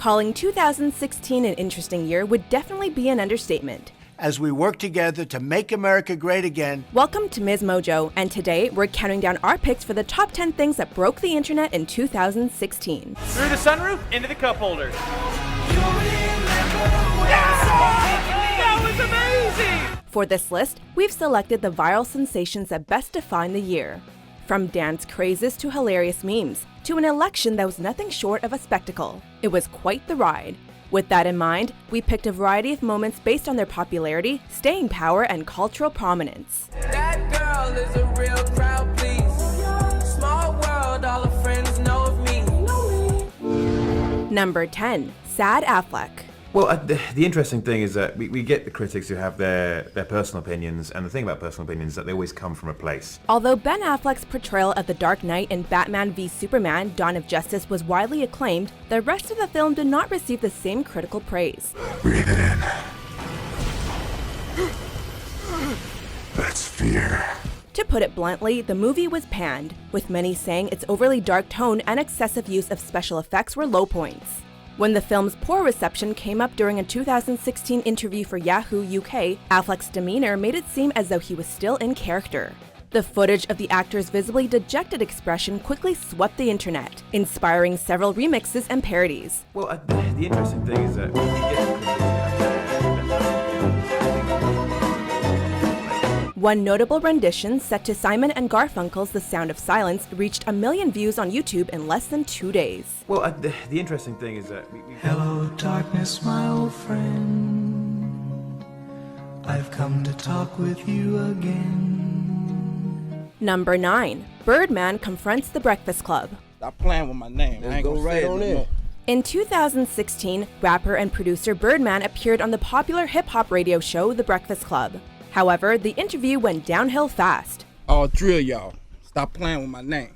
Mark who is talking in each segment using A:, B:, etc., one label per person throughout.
A: Calling 2016 an interesting year would definitely be an understatement.
B: As we work together to make America great again.
A: Welcome to MsMojo, and today we're counting down our picks for the top 10 things that broke the internet in 2016.
C: Through the sunroof, into the cup holder. That was amazing!
A: For this list, we've selected the viral sensations that best define the year. From dance crazes to hilarious memes, to an election that was nothing short of a spectacle. It was quite the ride. With that in mind, we picked a variety of moments based on their popularity, staying power, and cultural prominence.
D: That girl is a real crowd, please. Small world, all her friends know of me.
A: Number 10. Sad Affleck.
E: Well, the interesting thing is that we get the critics who have their personal opinions, and the thing about personal opinions is that they always come from a place.
A: Although Ben Affleck's portrayal of the Dark Knight in Batman v Superman: Dawn of Justice was widely acclaimed, the rest of the film did not receive the same critical praise.
F: Breathe it in. That's fear.
A: To put it bluntly, the movie was panned, with many saying its overly dark tone and excessive use of special effects were low points. When the film's poor reception came up during a 2016 interview for Yahoo UK, Affleck's demeanor made it seem as though he was still in character. The footage of the actor's visibly dejected expression quickly swept the internet, inspiring several remixes and parodies.
E: Well, the interesting thing is that we get the critics who have
A: One notable rendition, set to Simon and Garfunkel's The Sound of Silence, reached 1 million views on YouTube in less than 2 days.
E: Well, the interesting thing is that
G: Hello, darkness, my old friend. I've come to talk with you again.
A: Number 9. Birdman confronts The Breakfast Club.
H: Stop playing with my name. I ain't
I: go
H: gonna
I: right
H: say it
I: on
H: no
I: in.
H: more.
A: In 2016, rapper and producer Birdman appeared on the popular hip-hop radio show The Breakfast Club. However, the interview went downhill fast.
H: All three of y'all, stop playing with my name.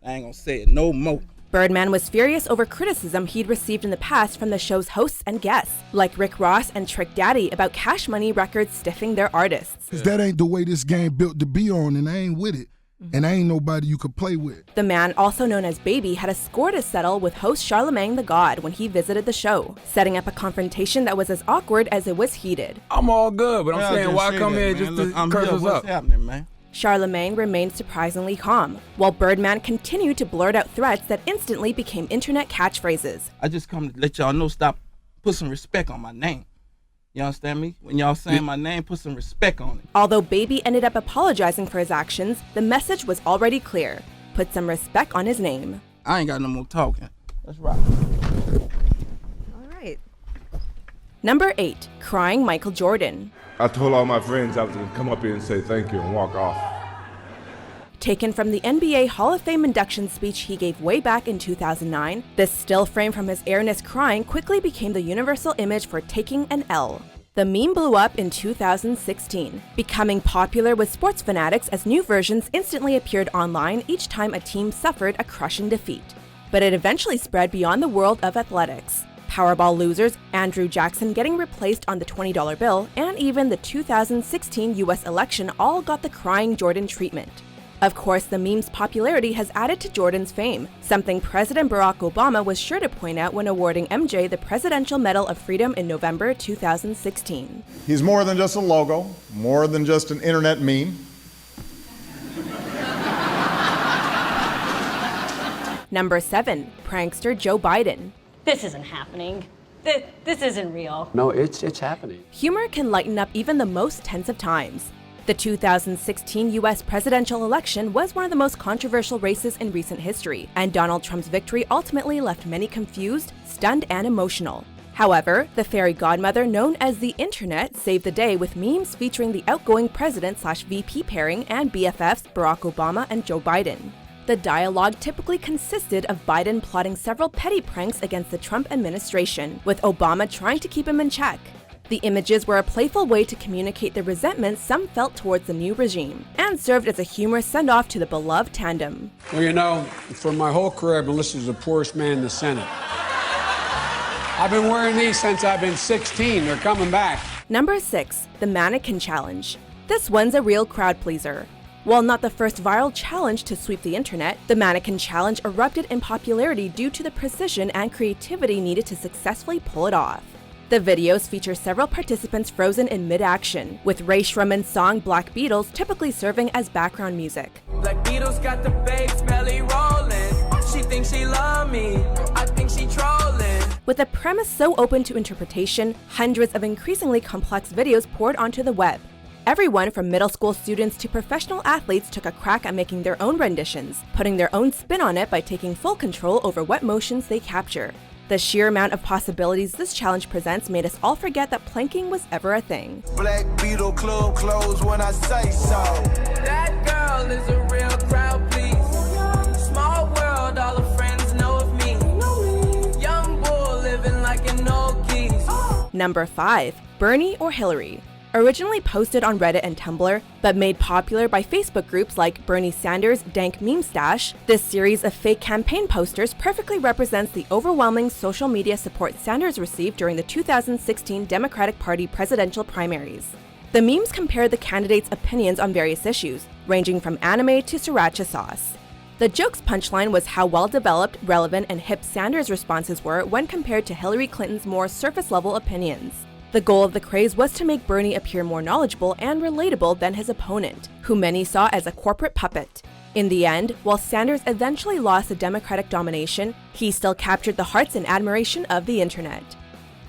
H: I ain't gonna say it no more.
A: Birdman was furious over criticism he'd received in the past from the show's hosts and guests, like Rick Ross and Trick Daddy, about Cash Money Records stiffing their artists.
F: Cause that ain't the way this game built to be on, and I ain't with it. And I ain't nobody you could play with.
A: The man, also known as Baby, had a score to settle with host Charlemagne the God when he visited the show, setting up a confrontation that was as awkward as it was heated.
I: I'm all good, but I'm saying, why come here just to curse us
H: What's
I: up?
H: happening, man?
A: Charlemagne remained surprisingly calm, while Birdman continued to blurt out threats that instantly became internet catchphrases.
H: I just come to let y'all know, stop, put some respect on my name. You understand me? When y'all saying my name, put some respect on it.
A: Although Baby ended up apologizing for his actions, the message was already clear. Put some respect on his name.
H: I ain't got no more talking. Let's rock.
A: All right. Number 8. Crying Michael Jordan.
J: I told all my friends I was going to come up here and say thank you and walk off.
A: Taken from the NBA Hall of Fame induction speech he gave way back in 2009, this still frame from his airness crying quickly became the universal image for taking an L. The meme blew up in 2016, becoming popular with sports fanatics as new versions instantly appeared online each time a team suffered a crushing defeat. But it eventually spread beyond the world of athletics. Powerball losers, Andrew Jackson getting replaced on the $20 bill, and even the 2016 US election all got the crying Jordan treatment. Of course, the meme's popularity has added to Jordan's fame, something President Barack Obama was sure to point out when awarding MJ the Presidential Medal of Freedom in November 2016.
K: He's more than just a logo, more than just an internet meme.
A: Number 7. Prankster Joe Biden.
L: This isn't happening. This isn't real.
I: No, it's happening.
A: Humor can lighten up even the most tense of times. The 2016 US presidential election was one of the most controversial races in recent history, and Donald Trump's victory ultimately left many confused, stunned, and emotional. However, the fairy godmother known as the Internet saved the day with memes featuring the outgoing president/VP pairing and BFFs Barack Obama and Joe Biden. The dialogue typically consisted of Biden plotting several petty pranks against the Trump administration, with Obama trying to keep him in check. The images were a playful way to communicate the resentment some felt towards the new regime, and served as a humorous send-off to the beloved tandem.
M: Well, you know, for my whole career, I've been listed as the poorest man in the Senate. I've been wearing these since I've been 16. They're coming back.
A: Number 6. The Mannequin Challenge. This one's a real crowd pleaser. While not the first viral challenge to sweep the internet, the Mannequin challenge erupted in popularity due to the precision and creativity needed to successfully pull it off. The videos feature several participants frozen in mid-action, with Ray Shrumman's song Black Beatles typically serving as background music.
D: Black Beatles got the babes belly rolling. She thinks she love me, I think she trolling.
A: With a premise so open to interpretation, hundreds of increasingly complex videos poured onto the web. Everyone from middle school students to professional athletes took a crack at making their own renditions, putting their own spin on it by taking full control over what motions they capture. The sheer amount of possibilities this challenge presents made us all forget that planking was ever a thing.
D: Black Beetle club closed when I say so. That girl is a real crowd, please. Small world, all her friends know of me. Young bull living like an old geese.
A: Number 5. Bernie or Hillary. Originally posted on Reddit and Tumblr, but made popular by Facebook groups like Bernie Sanders' Dank Meme Stash, this series of fake campaign posters perfectly represents the overwhelming social media support Sanders received during the 2016 Democratic Party presidential primaries. The memes compared the candidates' opinions on various issues, ranging from anime to sriracha sauce. The joke's punchline was how well-developed, relevant, and hip Sanders' responses were when compared to Hillary Clinton's more surface-level opinions. The goal of the craze was to make Bernie appear more knowledgeable and relatable than his opponent, who many saw as a corporate puppet. In the end, while Sanders eventually lost the Democratic domination, he still captured the hearts and admiration of the internet.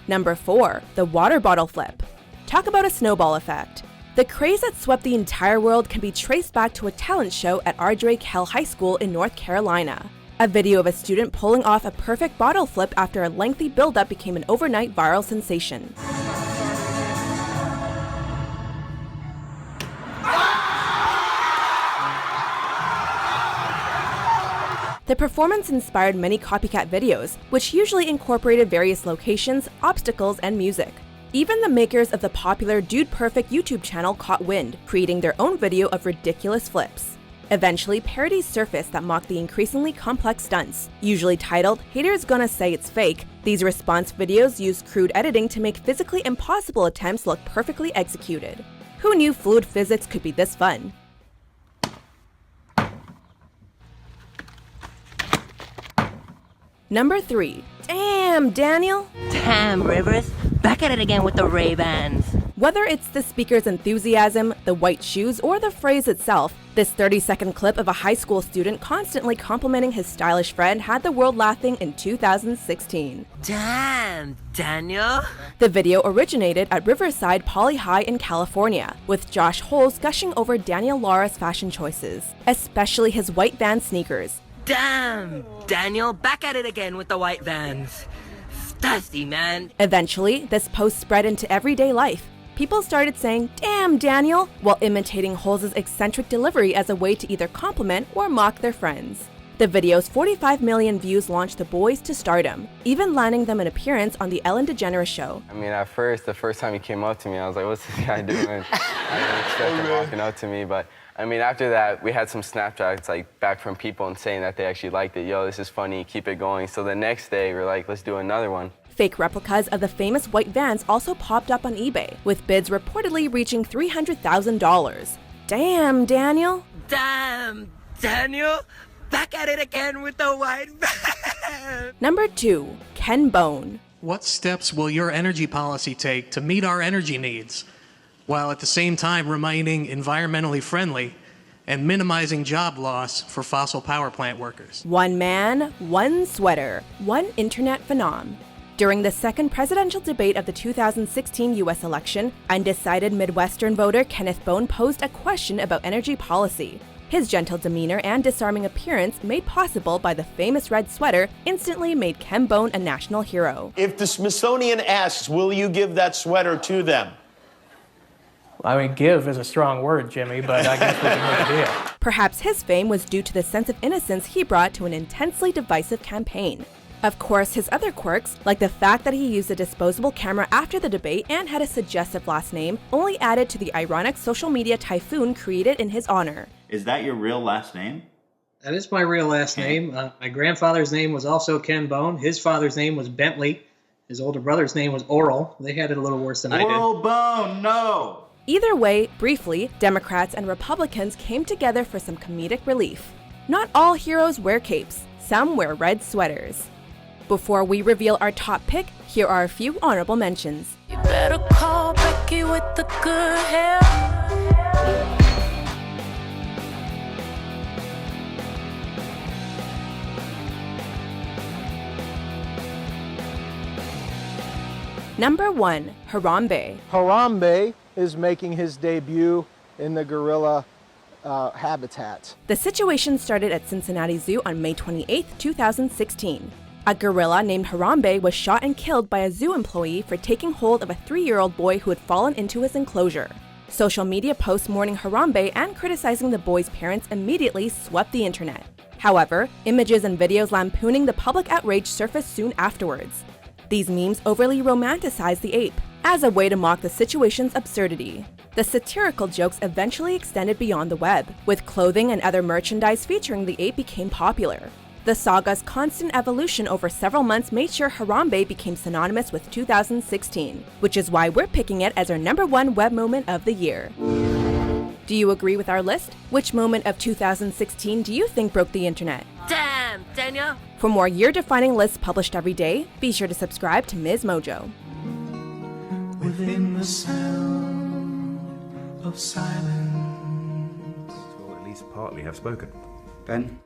A: Number 4. The water bottle flip. Talk about a snowball effect. The craze that swept the entire world can be traced back to a talent show at R. Drake Hell High School in North Carolina. A video of a student pulling off a perfect bottle flip after a lengthy build-up became an overnight viral sensation. The performance inspired many copycat videos, which usually incorporated various locations, obstacles, and music. Even the makers of the popular Dude Perfect YouTube channel caught wind, creating their own video of ridiculous flips. Eventually, parodies surfaced that mocked the increasingly complex stunts. Usually titled, "Haters Gonna Say It's Fake," these response videos used crude editing to make physically impossible attempts look perfectly executed. Who knew fluid physics could be this fun? Number 3. Damn, Daniel!
N: Damn, Rivers. Back at it again with the Ray-Bans.
A: Whether it's the speaker's enthusiasm, the white shoes, or the phrase itself, this 30-second clip of a high school student constantly complimenting his stylish friend had the world laughing in 2016.
N: Damn, Daniel!
A: The video originated at Riverside Poly High in California, with Josh Holes gushing over Daniel Lara's fashion choices, especially his white Vans sneakers.
N: Damn, Daniel, back at it again with the white Vans. Dusty, man.
A: Eventually, this post spread into everyday life. People started saying, "Damn, Daniel," while imitating Holes' eccentric delivery as a way to either compliment or mock their friends. The video's 45 million views launched the boys to stardom, even landing them an appearance on the Ellen DeGeneres Show.
O: I mean, at first, the first time he came up to me, I was like, what's this guy doing? I didn't expect him walking up to me, but I mean, after that, we had some Snapchats like back from people and saying that they actually liked it. Yo, this is funny, keep it going. So the next day, we're like, let's do another one.
A: Fake replicas of the famous white Vans also popped up on eBay, with bids reportedly reaching $300,000. Damn, Daniel!
N: Damn, Daniel! Back at it again with the white Van!
A: Number 2. Ken Bone.
P: What steps will your energy policy take to meet our energy needs, while at the same time remaining environmentally friendly and minimizing job loss for fossil power plant workers?
A: One man, one sweater, one internet phenom. During the second presidential debate of the 2016 U.S. election, undecided Midwestern voter Kenneth Bone posed a question about energy policy. His gentle demeanor and disarming appearance, made possible by the famous red sweater, instantly made Ken Bone a national hero.
Q: If the Smithsonian asks, will you give that sweater to them?
R: I mean, give is a strong word, Jimmy, but I guess we can make a deal.
A: Perhaps his fame was due to the sense of innocence he brought to an intensely divisive campaign. Of course, his other quirks, like the fact that he used a disposable camera after the debate and had a suggestive last name, only added to the ironic social media typhoon created in his honor.
S: Is that your real last name?
R: That is my real last name. My grandfather's name was also Ken Bone. His father's name was Bentley. His older brother's name was Oral. They had it a little worse than I did.
S: Oral Bone, no!
A: Either way, briefly, Democrats and Republicans came together for some comedic relief. Not all heroes wear capes, some wear red sweaters. Before we reveal our top pick, here are a few honorable mentions.
T: You better call Becky with the good hair.
A: Number 1, Harambe.
U: Harambe is making his debut in the gorilla habitat.
A: The situation started at Cincinnati Zoo on May 28, 2016. A gorilla named Harambe was shot and killed by a zoo employee for taking hold of a 3-year-old boy who had fallen into his enclosure. Social media posts mourning Harambe and criticizing the boy's parents immediately swept the internet. However, images and videos lampooning the public outrage surfaced soon afterwards. These memes overly romanticize the ape, as a way to mock the situation's absurdity. The satirical jokes eventually extended beyond the web, with clothing and other merchandise featuring the ape became popular. The saga's constant evolution over several months made sure Harambe became synonymous with 2016, which is why we're picking it as our number 1 web moment of the year. Do you agree with our list? Which moment of 2016 do you think broke the internet?
N: Damn, Daniel!
A: For more year-defining lists published every day, be sure to subscribe to MsMojo.
G: Within the sound of silence.
E: Or at least partly have spoken.
I: Ben?